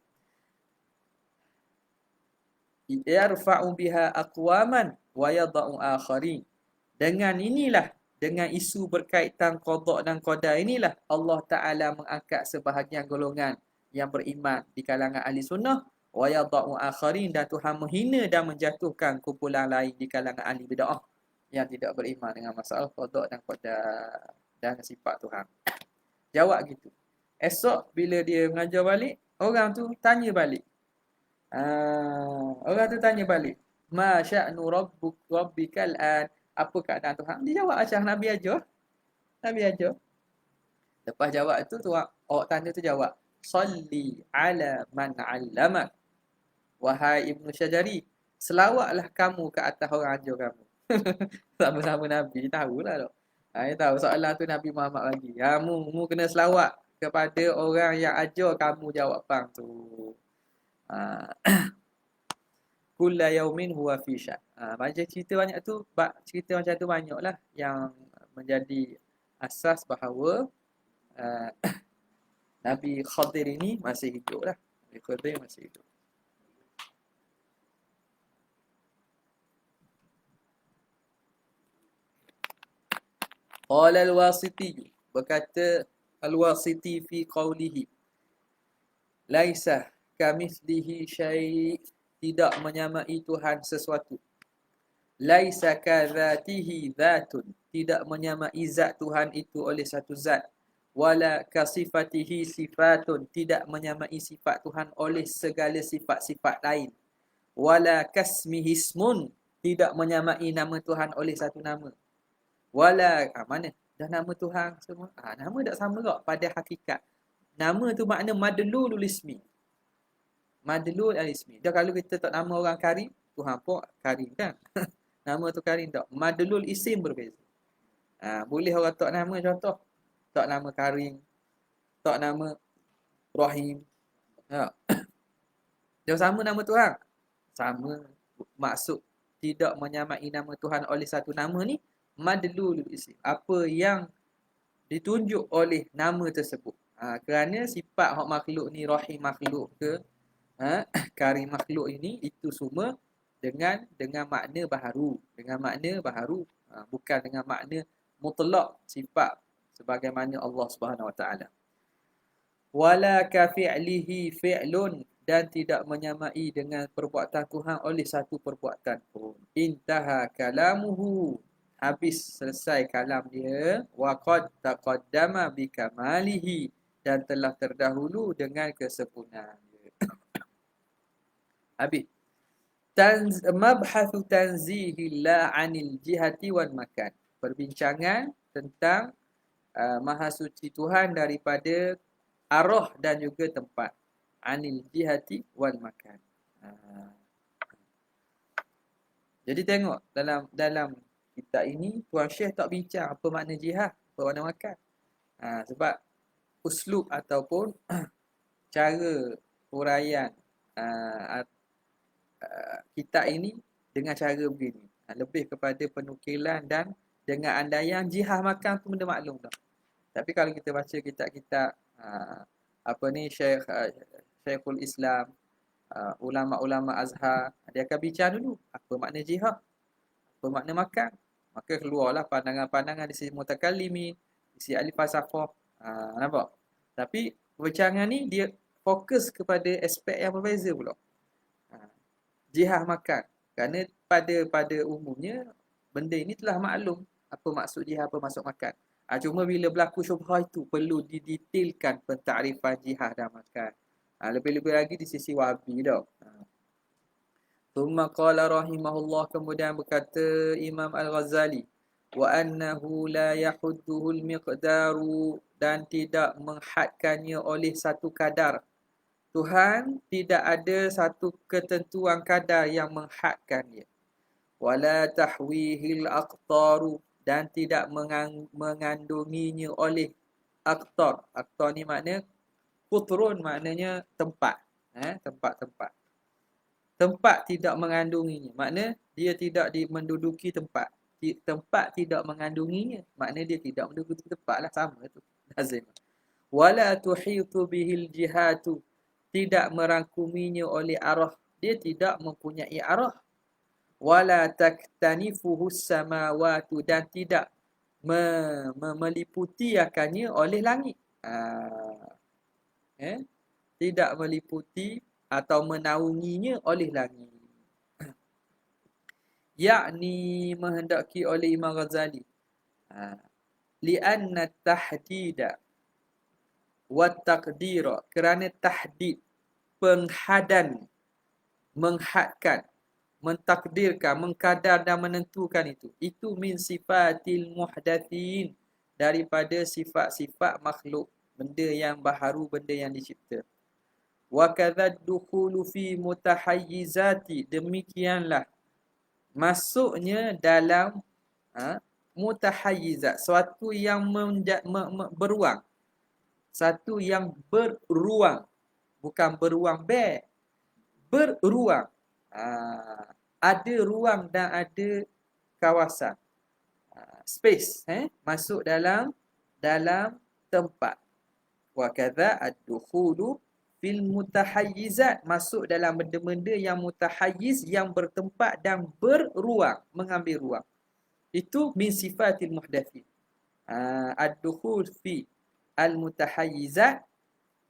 Yarfa'u biha aqwaman wa yada'u akharin. Dengan inilah, dengan isu berkaitan qada dan qadar inilah Allah Ta'ala mengangkat sebahagian golongan yang beriman di kalangan ahli sunnah, wa yada'u akharin, dan Tuhan menghina dan menjatuhkan kumpulan lain di kalangan ahli bid'ah yang tidak beriman dengan masalah qada dan qadar dan sifat Tuhan. Jawab gitu. Esok bila dia mengajar balik, orang tu tanya balik. Orang tu tanya balik, ma sya'nu rabbikal an? Apa keadaan Tuhan? Dia jawab macam Nabi ajar. Nabi ajar. Lepas jawab tu awak tanya tu jawab, salli ala man 'allamak. Wahai Ibnu Syajari, selawatlah kamu ke atas orang ajar kamu. Sama-sama Nabi tahulah tak. Dia tahu soalan tu Nabi Muhammad bagi. Mu kena selawat kepada orang yang ajar kamu jawapan tu. Kulla yaumin huwa fi sya'n. Macam cerita banyak tu, cerita macam tu banyaklah yang menjadi asas bahawa Nabi Khadir ini masih hidup lah. Nabi Khadir masih hidup. Qala al-Wasiti, berkata al-Wasiti fi qawlihi, laisa kamithlihi syai', tidak menyamai Tuhan sesuatu. Laisa kadzatihi dzatun, tidak menyamai zat Tuhan itu oleh satu zat. Wala kasifatihi sifatun, tidak menyamai sifat Tuhan oleh segala sifat-sifat lain. Wala kasmihi ismun, tidak menyamai nama Tuhan oleh satu nama. Wala, mana? Dah nama Tuhan semua. Nama tak sama tak pada hakikat. Nama tu makna madlulul ismi. Madlul al-ismi. Dah kalau kita tak nama orang Karim, Tuhan pun Karim kan? Nama tu Karim tak. Madlul isim berbeza. Boleh orang tak nama contoh. Tak nama Karim. letak nama Rahim. Ya. Dia sama nama Tuhan. Sama. Maksud tidak menyamai nama Tuhan oleh satu nama ni madlulul isim. Apa yang ditunjuk oleh nama tersebut. Kerana sifat hak makhluk ni Rahim makhluk ke Karim makhluk ini itu semua dengan makna baharu, bukan dengan makna mutlak sifat sebagaimana Allah Subhanahu Wa Taala. Wala ka fi'lihi fi'lun, dan tidak menyamai dengan perbuatan Tuhan oleh satu perbuatan pun. Intaha kalamuhu, habis selesai kalam dia. Wa qad taqaddama bi kamalihi, dan telah terdahulu dengan kesempurnaan dia. Habis. Mabhathu tanzihillah anil jihati wal makan. Perbincangan tentang Maha Suci Tuhan daripada arah dan juga tempat. Anil jihati wal makan. Jadi tengok dalam kitab ini Tuan Syekh tak bincang apa makna jihad, apa makna makan. Sebab uslub ataupun cara huraian kitab ini dengan cara begini. Lebih kepada penukilan dan dengan andaian jihad makan tu benda maklum dah. Tapi kalau kita baca kitab-kitab Syekhul Islam, ulama-ulama Azhar, dia akan bincang dulu apa makna jihad, apa makna makan. Maka keluarlah pandangan-pandangan di sisi mutakallimin, di sisi ahli falsafah. Nampak? Tapi perbincangan ni dia fokus kepada aspek yang berbeza pula. Jihad makan. Kerana pada umumnya benda ini telah maklum apa maksud jihad, apa maksud makan. Cuma bila berlaku syubhah itu perlu didetailkan pentakrifan jihad dan makan. Lebih-lebih lagi di sisi wahabi dah. Thumma qala rahimahullah, kemudian berkata Imam Al-Ghazali, wa annahu la yahudduhu al-miqdaru, dan tidak menghadkannya oleh satu kadar. Tuhan tidak ada satu ketentuan kadar yang menghadkan dia. Wala tahwihil aqtaru, dan tidak mengandunginya oleh aqtar. Aqtar ni makna kutrun, maknanya tempat. Tempat-tempat. Tempat tidak mengandunginya, makna dia tidak menduduki tempat. Tempat tidak mengandunginya, makna dia tidak menduduki tempat lah, sama tu. Lazim. Wala tuhitu bihil jihatu, tidak merangkuminya oleh arah, dia tidak mempunyai arah. Wala taktanifuhu samawatu, dan tidak meliputi akannya oleh langit. Tidak meliputi atau menaunginya oleh langit. Yakni menghendaki oleh Imam Ghazali, li'anna tahdida wa taqdira, kerana tahdid, penghadan, menghadkan, mentakdirkan, mengkadar dan menentukan itu min sifatil muhdatsin, daripada sifat-sifat makhluk, benda yang baharu, benda yang dicipta. Wa kadzad dukhulu fi mutahayyizati, demikianlah masuknya dalam mutahayyizat, suatu yang beruang, satu yang beruang, bukan beruang beruang. Ada ruang dan ada kawasan, space, masuk dalam tempat. Wa kadza ad-dukhulu fil mutahayyizat, masuk dalam benda-benda yang mutahayyiz, yang bertempat dan beruang, mengambil ruang. Itu min sifatil muhdatsin. Ad-dukhul fi al-mutahayyizat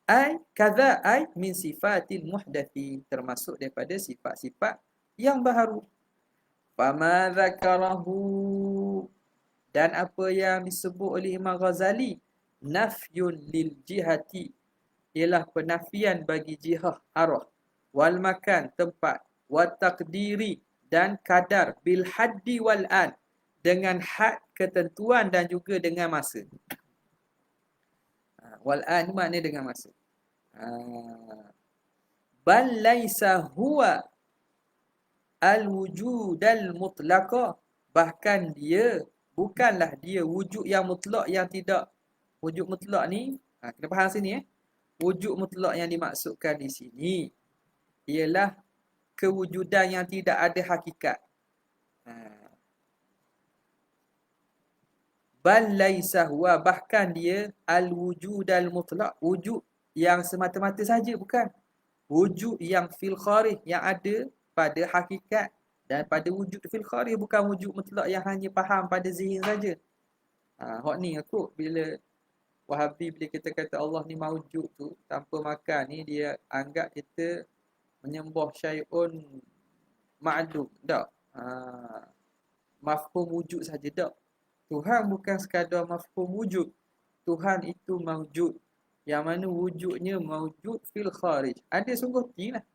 ay kadza ay min sifatil muhdatsin, termasuk daripada sifat-sifat yang baharu. Fama dzakarahu, dan apa yang disebut oleh Imam Ghazali, nafyun lil jihati, ialah penafian bagi jihah arah, wal makan tempat, wat taqdiri dan kadar, bil haddi wal an, dengan had ketentuan dan juga dengan masa. Wal an makna dengan masa. Bal laisa huwa al wujudal mutlaqa, bahkan dia bukanlah dia wujud yang mutlak, yang tidak, wujud mutlak ni Kena faham sini Wujud mutlak yang dimaksudkan di sini ialah kewujudan yang tidak ada hakikat. Ha. Bal laisa huwa, bahkan dia al-wujudal mutlak, wujud yang semata-mata saja, bukan wujud yang fil kharij, yang ada pada hakikat, dan pada wujud fil kharij, bukan wujud mutlak yang hanya faham pada zihn saja. Hak ni aku bila Wahabi bila kita kata Allah ni maujud tu tanpa makan ni, dia anggap kita menyembah syai'un ma'lum. Tak. Mafhum wujud saja tak. Tuhan bukan sekadar mafhum wujud. Tuhan itu maujud. Yang mana wujudnya maujud fil kharij. Ada sungguh tilah.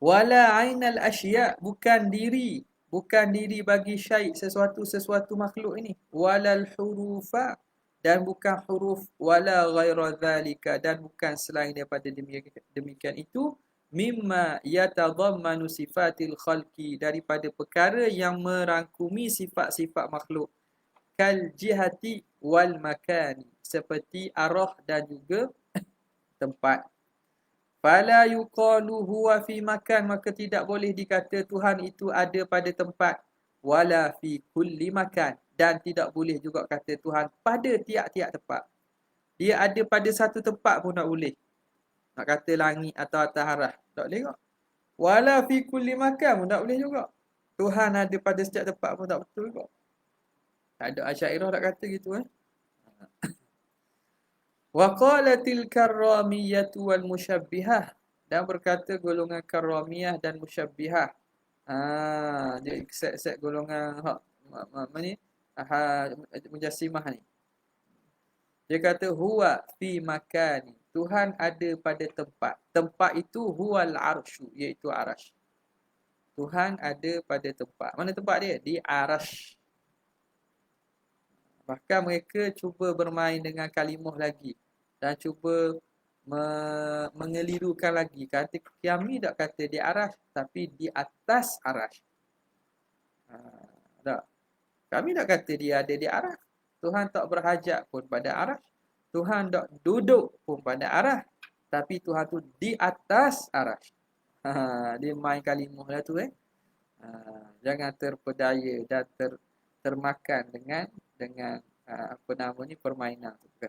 Wala ainal asya', bukan diri. Bukan diri bagi syai' sesuatu makhluk ini. Walal hurufa, dan bukan huruf. Wala ghaira dhalika, dan bukan selain daripada demikian itu. Mimma yatadhammanu sifatil khalqi, daripada perkara yang merangkumi sifat-sifat makhluk. Kal jihati wal makani, seperti arah dan juga tempat. Fala yuqalu huwa fi makan, maka tidak boleh dikata Tuhan itu ada pada tempat. Wala fi kulli makan, dan tidak boleh juga kata Tuhan pada tiap-tiap tempat. Dia ada pada satu tempat pun tak boleh. Nak kata langit atau atas harah, tak boleh juga. Wala fi kulli makan pun tak boleh juga. Tuhan ada pada setiap tempat pun tak betul juga. Tak ada Asy'ariyah tak kata gitu Wa qalatil karramiyatu wal musyabbihah, dan berkata golongan karramiyah dan musyabbihah. Dia set golongan apa ni? Mujassimah ni. Dia kata huwa fi makani, Tuhan ada pada tempat. Tempat itu huwal arsyu, iaitu arasy. Tuhan ada pada tempat. Mana tempat dia? Di arasy. Bahkan mereka cuba bermain dengan kalimah lagi dan cuba mengelirukan lagi. Kata kami tak kata di arasy, tapi di atas arasy. Tak. Kami tak kata dia ada di arasy. Tuhan tak berhajat pun pada arasy. Tuhan tak duduk pun pada arasy, tapi Tuhan tu di atas arasy. Dia main kalimah lah tu Jangan terpedaya dan termakan dengan apa nama ni, permainan tu.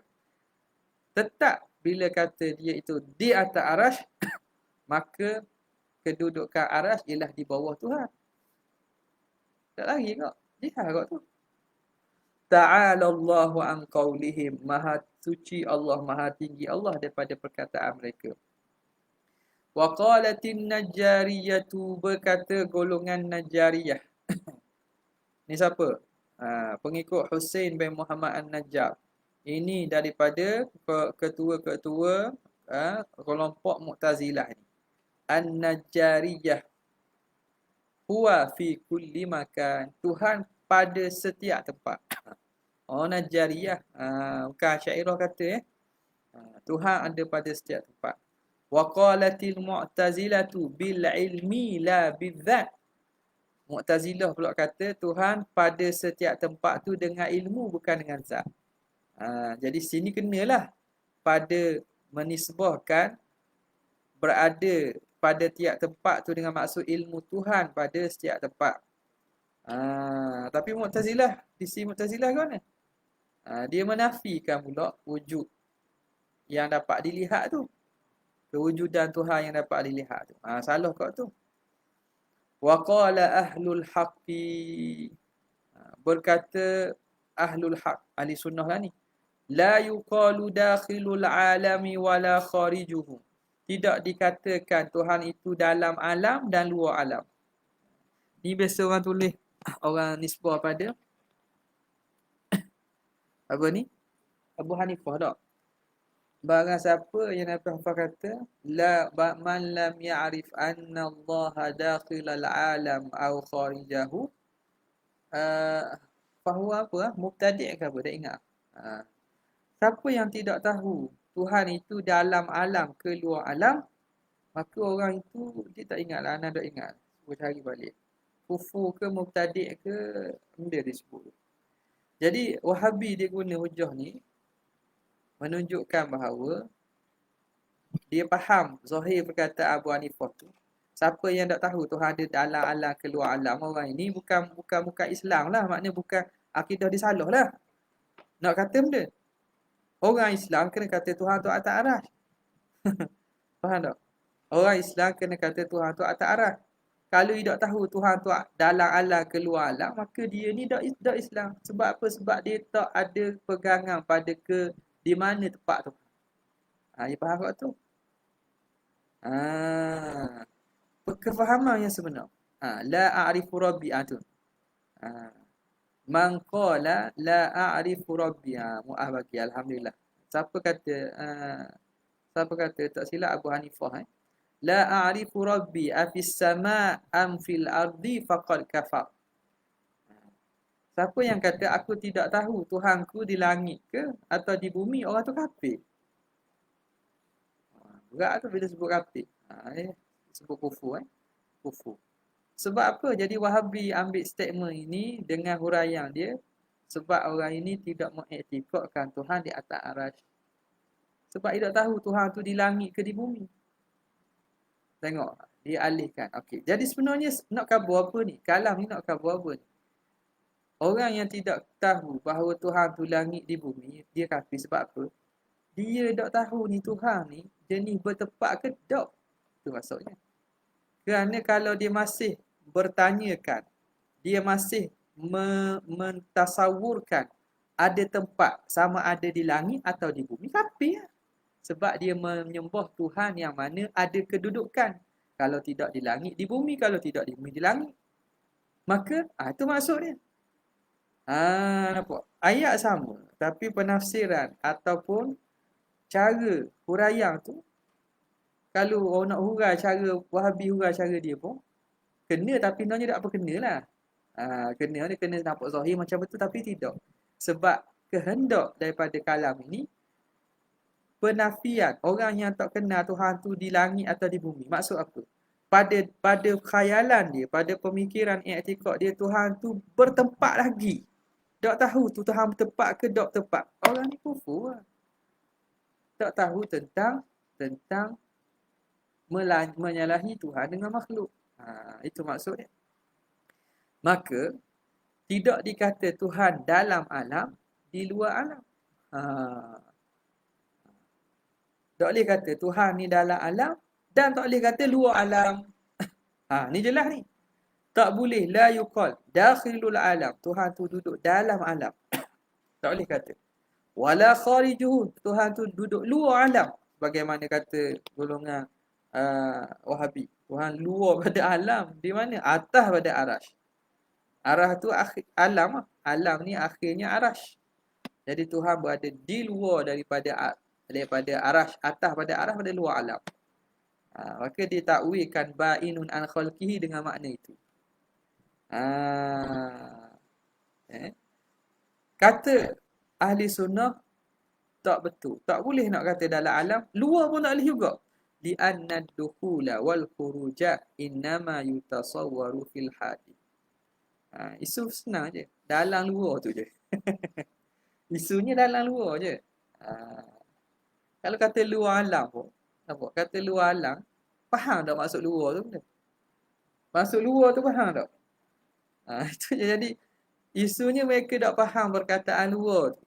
Tetap bila kata dia itu di atas arasy, maka kedudukan arasy ialah di bawah Tuhan. Tak lagi kok. Jihad kok tu. Ta'ala Allahu an qaulihim, maha suci Allah, maha tinggi Allah daripada perkataan mereka. Wa qalatin najjariyatu, berkata golongan Najjariyah. Ni siapa? Pengikut Husain bin Muhammad An-Najjar. Ini daripada ketua-ketua kelompok Mu'tazilah ni. An-Najjariyah. Huwa fi kulli makan, Tuhan pada setiap tempat. Najjariyah. Bukan Asy'ariyah kata Tuhan ada pada setiap tempat. Wa qalatil Mu'tazilatu bil ilmi la bidzat. Mu'tazilah pula kata Tuhan pada setiap tempat tu dengan ilmu, bukan dengan zat. Jadi sini kenalah pada menisbahkan berada pada tiap tempat tu dengan maksud ilmu Tuhan pada setiap tempat. Tapi Mu'tazilah, sisi Mu'tazilah ke mana? Dia menafikan pula wujud yang dapat dilihat tu. Kewujudan Tuhan yang dapat dilihat tu. Salah kat tu. Wa qala ahlul haqqi, berkata ahlul haq, ahli sunnah lah ni. La yuqalu dakhilul alami wala kharijuhu, tidak dikatakan Tuhan itu dalam alam dan luar alam. Ni biasa orang tulis, orang nisbah pada apa ni? Abu Hanifah tak? Barang siapa yang Nabi Muhammad kata la man lam ya'rif anna Allah dakhilal alam aw kharijahu, fahuwa apa? Mubtadi' ke apa? Tak ingat. Siapa yang tidak tahu Tuhan itu dalam alam ke luar alam, maka orang itu dia tak ingatlah. Anda tak ingat. Cuba cari balik. Kufur ke mubtadi' ke, benda disebut. Jadi Wahabi dia guna hujah ni menunjukkan bahawa dia faham zahir perkataan Abu Hanifah tu. Siapa yang tak tahu Tuhan ada dalam alam keluar alam, orang ini bukan Islam lah. Maknanya bukan akidah dia salah lah. Nak kata benda. Orang Islam kena kata Tuhan tu atas arasy. Faham tak? Orang Islam kena kata Tuhan tu atas arasy. Kalau dia tak tahu Tuhan tu dalam alam keluar alam, maka dia ni tak Islam. Sebab apa? Sebab dia tak ada pegangan pada di mana tempat tu. Dia faham kat tu? Kefahaman yang sebenar. La a'rifu rabbi tu. Man qala la a'rifu rabbi. Mu'ah bagi alhamdulillah. Siapa kata tak silap Abu Hanifah la a'rifu rabbi afis sama' am fil ardi faqad kafar. Siapa yang kata aku tidak tahu Tuhanku di langit ke atau di bumi, orang tu kafir. Berat tu bila sebut kafir. Sebut kufur kufur. Sebab apa jadi Wahabi ambil statement ini dengan huraian dia? Sebab orang ini tidak mengiktikadkan Tuhan di atas arasy. Sebab dia tak tahu Tuhan tu di langit ke di bumi. Tengok, dia alihkan. Okey. Jadi sebenarnya nak khabar apa ni? Kalam ni nak khabar apa ni? Orang yang tidak tahu bahawa Tuhan tu langit di bumi, dia kafir sebab apa? Dia tak tahu ni Tuhan ni jenis bertepat ke tak? Itu maksudnya. Kerana kalau dia masih bertanyakan, dia masih mentasawurkan ada tempat sama ada di langit atau di bumi, kafir lah. Sebab dia menyembah Tuhan yang mana ada kedudukan. Kalau tidak di langit, di bumi. Kalau tidak di bumi, di langit. Maka, itu maksudnya. Nampak? Ayat sama. Tapi penafsiran ataupun cara huraian tu, kalau orang nak hurai cara, Wahabi hurai cara dia pun, kena tapi sebenarnya tak apa kena lah. Kena nampak zahir macam betul tapi tidak. Sebab kehendak daripada kalam ini, penafian orang yang tak kenal Tuhan tu di langit atau di bumi. Maksud apa? Pada khayalan dia, pada pemikiran i'tikad dia, Tuhan tu bertempat lagi. Tak tahu tu Tuhan bertempat ke tak tepat. Orang ni kufur lah. Tak tahu tentang menyalahi Tuhan dengan makhluk. Itu maksudnya. Maka tidak dikata Tuhan dalam alam, di luar alam. Tak boleh kata Tuhan ni dalam alam dan tak boleh kata luar alam. Ni jelas ni. Tak boleh la yuqal dakhilul alam. Tuhan tu duduk dalam alam. Tak boleh kata. Wala kharijuhu. Tuhan tu duduk luar alam. Bagaimana kata golongan Wahabi. Tuhan luar pada alam. Di mana? Atas pada arasy. Arasy tu alam lah. Alam ni akhirnya arasy. Jadi Tuhan berada di luar daripada arasy, atas pada arasy, pada luar alam. Maka ditakwilkan ba'inun an khalqihi dengan makna itu. Kata ahli sunnah tak betul. Tak boleh nak kata dalam alam, luar pun tak boleh juga. Li'anna ad-dukhula wal khuruja innama yutasawwaru fil hadith. Isu senang je. Dalam luar tu je. Isunya dalam luar je. Kalau kata luar alam pun, nampak? Kata luar alam, faham tak maksud luar tu benda? Maksud luar tu faham tak? Itu je. Jadi, isunya mereka tak faham perkataan luar tu.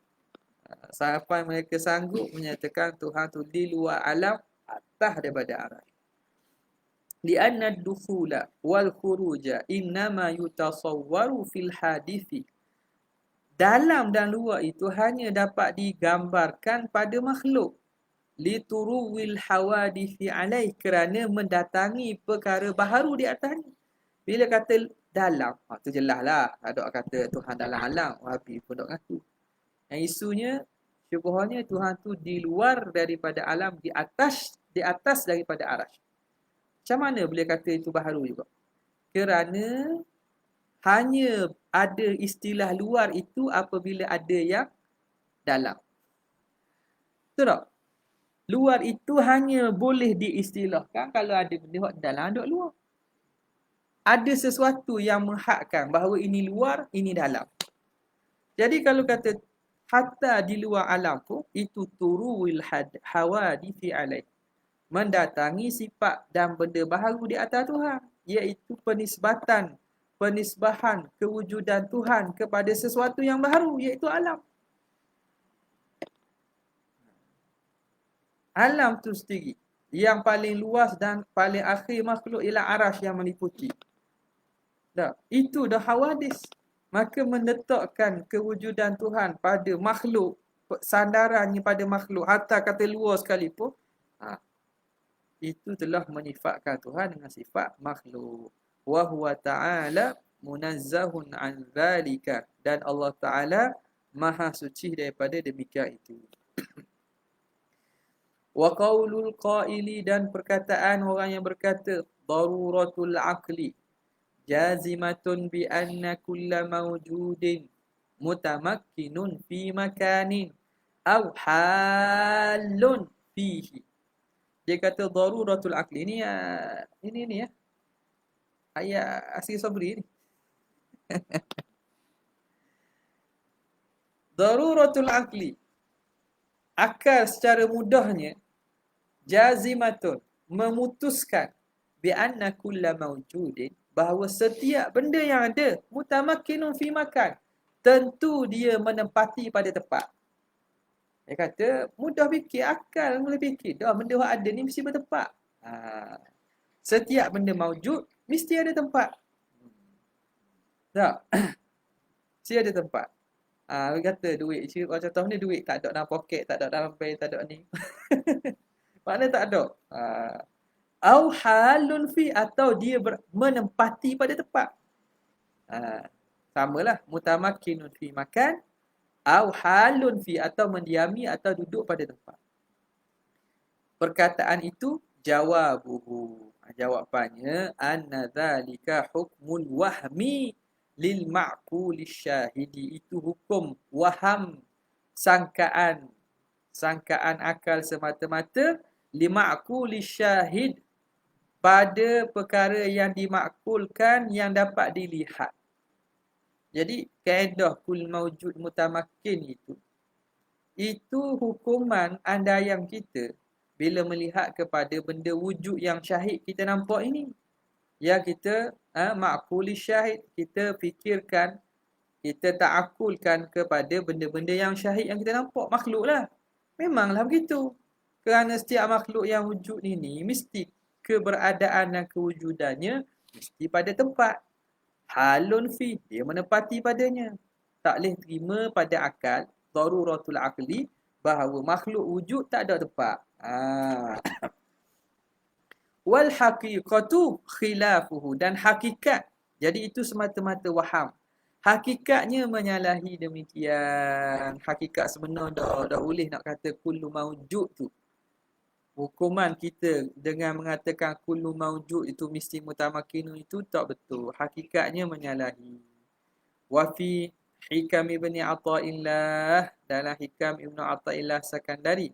Sampai mereka sanggup menyatakan Tuhan tu di luar alam, atas daripada arasy. Li'anna ad-dukhula wal khuruja innama yutasawwaru fil hadithi. Dalam dan luar itu hanya dapat digambarkan pada makhluk. Lituruwil hawadithi alaih, kerana mendatangi perkara baharu di atasnya. Bila kata dalam, tu jelas lah. Ada kata Tuhan dalam alam, Wahabi pun tak ngaku. Yang isunya, syubhahnya Tuhan tu di luar daripada alam, di atas daripada arasy. Macam mana boleh kata itu baharu juga? Kerana hanya ada istilah luar itu apabila ada yang dalam. Betul tak? Luar itu hanya boleh diistilahkan kalau ada benda dalam, ada luar. Ada sesuatu yang menghadkan bahawa ini luar, ini dalam. Jadi kalau kata hatta di luar alam pun, itu turuwil hawadithi alaih. Mendatangi sifat dan benda baharu di atas Tuhan. Iaitu penisbahan kewujudan Tuhan kepada sesuatu yang baharu, iaitu alam. Alam tu sendiri, yang paling luas dan paling akhir makhluk ialah arasy yang meliputi. Itu dah hawadis. Maka menetapkan kewujudan Tuhan pada makhluk, sandarannya pada makhluk, hatta kata luar sekalipun, itu telah menifatkan Tuhan dengan sifat makhluk. Wa huwa ta'ala munazzahun an zalika. Dan Allah Ta'ala maha suci daripada demikian itu. Wa qaulul qaili, dan perkataan orang yang berkata, daruratul aqli jazimatun bi anna kulla mawjudin mutamakkinun fi makanin aw halun fihi. Dia kata daruratul aqli ni ini ya. Ayat Asy Sabri ni. Daruratul aqli, akal secara mudahnya, jazimatun, memutuskan, bi anna kulla mawjudin, bahawa setiap benda yang ada, mutamakkinun fi makan, tentu dia menempati pada tempat. Dia kata mudah fikir, akal boleh fikir dah benda yang ada ni mesti bertempat. Setiap benda maujud mesti ada tempat. Tak? Mesti ada tempat. Dia kata duit, orang contoh ni duit tak ada dalam poket, tak ada dalam bank, tak ada ni. Makna tak ada. Au halun fi, atau dia menempati pada tempat. Samalah, mutamakkinun fi makan, au halun fi, atau mendiami atau duduk pada tempat. Perkataan itu jawabuhu, jawapannya, anna dzalika hukmul wahmi lil ma'qul syahidi, itu hukum waham, sangkaan akal semata-mata, li ma'qul syahid, pada perkara yang dimakulkan, yang dapat dilihat. Jadi kaedah kul maujud mutamakkin itu hukuman andaian kita bila melihat kepada benda wujud yang syahid kita nampak ini. Ya, kita ma'qul syahid, kita fikirkan, kita ta'akulkan kepada benda-benda yang syahid yang kita nampak, makhluk lah. Memanglah begitu. Kerana setiap makhluk yang wujud ini mesti keberadaan dan kewujudannya mesti pada tempat. Halun fi, dia menepati padanya. Tak boleh terima pada akal, daruratul aqli, bahawa makhluk wujud tak ada tempat. Wal haqiqatu khilafuhu, dan hakikat, jadi itu semata-mata waham. Hakikatnya menyalahi demikian. Hakikat sebenar dah boleh nak kata kullu maujud tu. Hukuman kita dengan mengatakan kullu maujud itu mesti mutamakkinun itu tak betul. Hakikatnya menyalahi. Wa fi hikam ibni Athaillah, dalam hikam Ibnu Athaillah Sakandari,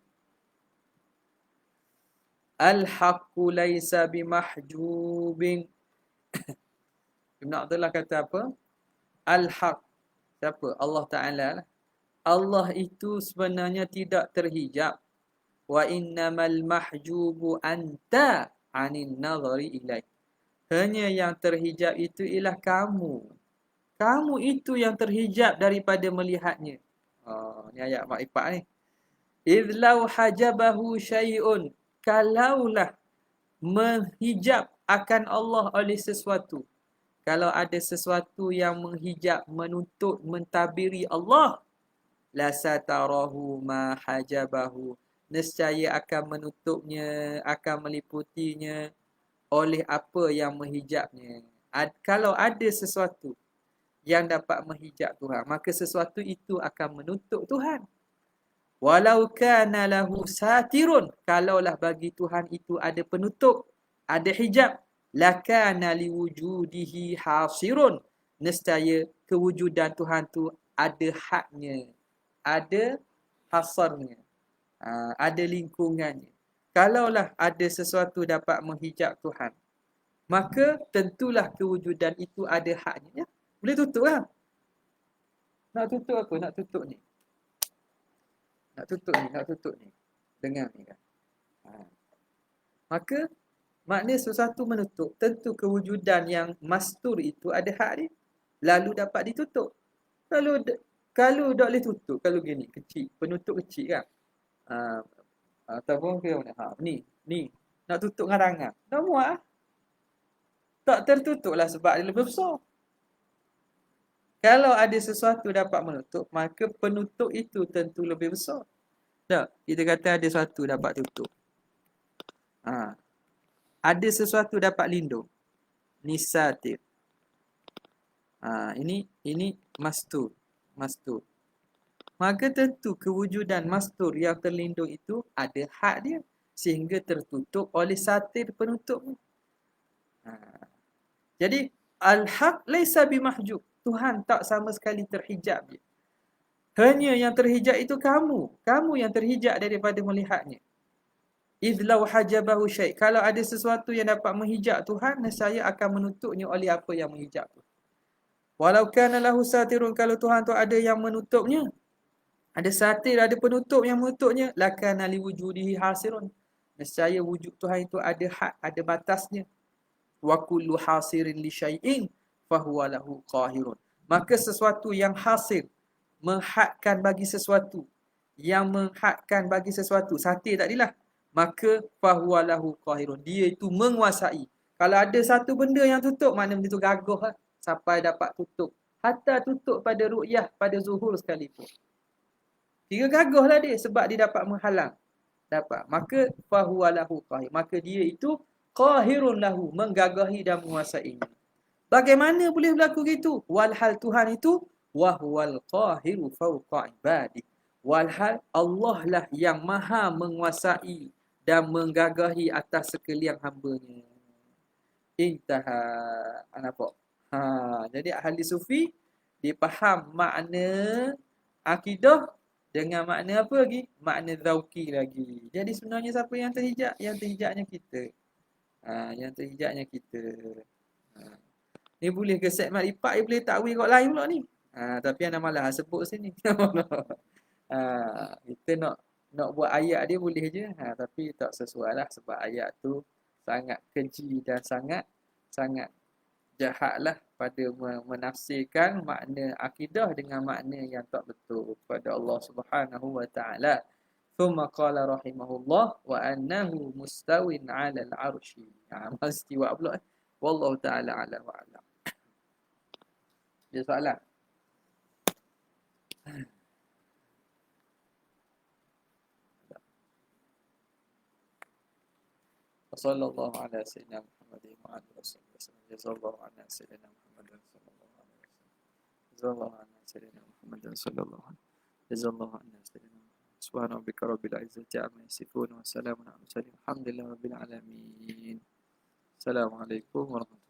al-haqqu laysa bimahjubin. Ibnu Athaillah kata apa? Al-haq, siapa? Allah Ta'ala. Allah itu sebenarnya tidak terhijab. Wa innamal mahjubu anta anin nazari ilaih. Hanya yang terhijab itu ialah kamu. Kamu itu yang terhijab daripada melihatnya. Ni ayat Mak ni. Idh law hajabahu syai'un, kalaulah menghijab akan Allah oleh sesuatu. Kalau ada sesuatu yang menghijab, menutup, mentabiri Allah, la satarahu ma hajabahu, nescaya akan menutupnya, akan meliputinya oleh apa yang menghijabnya. Kalau ada sesuatu yang dapat menghijab Tuhan, maka sesuatu itu akan menutup Tuhan. Walau kana lahu satirun, kalaulah bagi Tuhan itu ada penutup, ada hijab, lakana liwujudihi hasirun, nescaya kewujudan Tuhan tu ada hadnya, ada hasarnya, ada lingkungannya. Kalaulah ada sesuatu dapat menghijab Tuhan, maka tentulah kewujudan itu ada hadnya. Boleh tutup kan? Nak tutup apa? Nak tutup ni. Nak tutup ni, nak tutup ni. Dengar ni kan. Ha. Maka makna sesuatu menutup, tentu kewujudan yang mastur itu ada hak dia. Lalu dapat ditutup. Kalau tak boleh tutup, kalau gini, kecil, penutup kecil kan. Ha, ataupun ke mana? Ha, ni. Nak tutup dengan rangang. Tak muat. Tak tertutup lah sebab dia lebih besar. Kalau ada sesuatu dapat menutup, maka penutup itu tentu lebih besar. Tak? Kita kata ada sesuatu dapat tutup. Ha. Ada sesuatu dapat lindung. Nisatir. Ha, ini mastur. Maka tentu kewujudan mastur yang terlindung itu ada hak dia sehingga tertutup oleh satir penutup. Ha. Jadi al-haq laisa bimahjub. Tuhan tak sama sekali terhijab dia. Hanya yang terhijab itu kamu. Kamu yang terhijab daripada melihatnya. Idlau hajabahu syai'. Kalau ada sesuatu yang dapat menghijab Tuhan, nescaya akan menutupnya oleh apa yang menghijab tu. Walau kana lahu satirun, kalau Tuhan tu ada yang menutupnya, ada satir, ada penutup yang menutupnya, lakana liwujudihi hasirun. Nescaya wujud Tuhan itu ada had, ada batasnya. Wa kullu hasirin li syai'in fahuwa lahu qahirun. Maka sesuatu yang hasir, menghadkan bagi sesuatu, yang menghadkan bagi sesuatu, satir tadilah, maka fahuwa lahu qahirun. Dia itu menguasai. Kalau ada satu benda yang tutup, mana benda itu gagah lah, sampai dapat tutup. Hatta tutup pada ru'yah, pada zuhur sekalipun. Kira gagah lah dia sebab dia dapat menghalang. Dapat. Maka fahuwa lahu qahir. Maka dia itu qahirun lahu, menggagahi dan menguasainya. Bagaimana boleh berlaku gitu? Walhal Tuhan itu wahwal qahiru fawqa ibadi. Walhal Allah lah yang maha menguasai dan menggagahi atas sekalian hamba-Nya. Intaha. Nampak? Jadi ahli sufi dia faham makna akidah dengan makna apa lagi? Makna zauqi lagi. Jadi sebenarnya siapa yang terhijab? Yang terhijabnya kita. Yang terhijabnya kita. Ni boleh ke set mat lipat, dia boleh takwil kat lain pula ni. Tapi anda malah sebut sini. Kita nak buat ayat dia boleh je. Tapi tak sesuai lah sebab ayat tu sangat keji dan sangat jahatlah pada menafsirkan makna akidah dengan makna yang tak betul kepada Allah Subhanahu wa taala. Thumma qala rahimahullah wa annahu mustawin 'ala al-'arsy. Istiwa pula. Wallahu taala a'lam wa a'lam. Ada soalan? Sallallahu ala sayyidina Muhammadin wa ala alihi wasallam. Jazakallahu anna sayyidina Muhammadin sallallahu alaihi wasallam. Jazakallahu anna sayyidina Muhammadin sallallahu alaihi wasallam. Jazakallahu anna sayyidina Subhana rabbika rabbil izzati amma yasifun wa salamun ala al mursalin. Alhamdulillahi rabbil alamin. Assalamualaikum warahmatullahi wabarakatuh.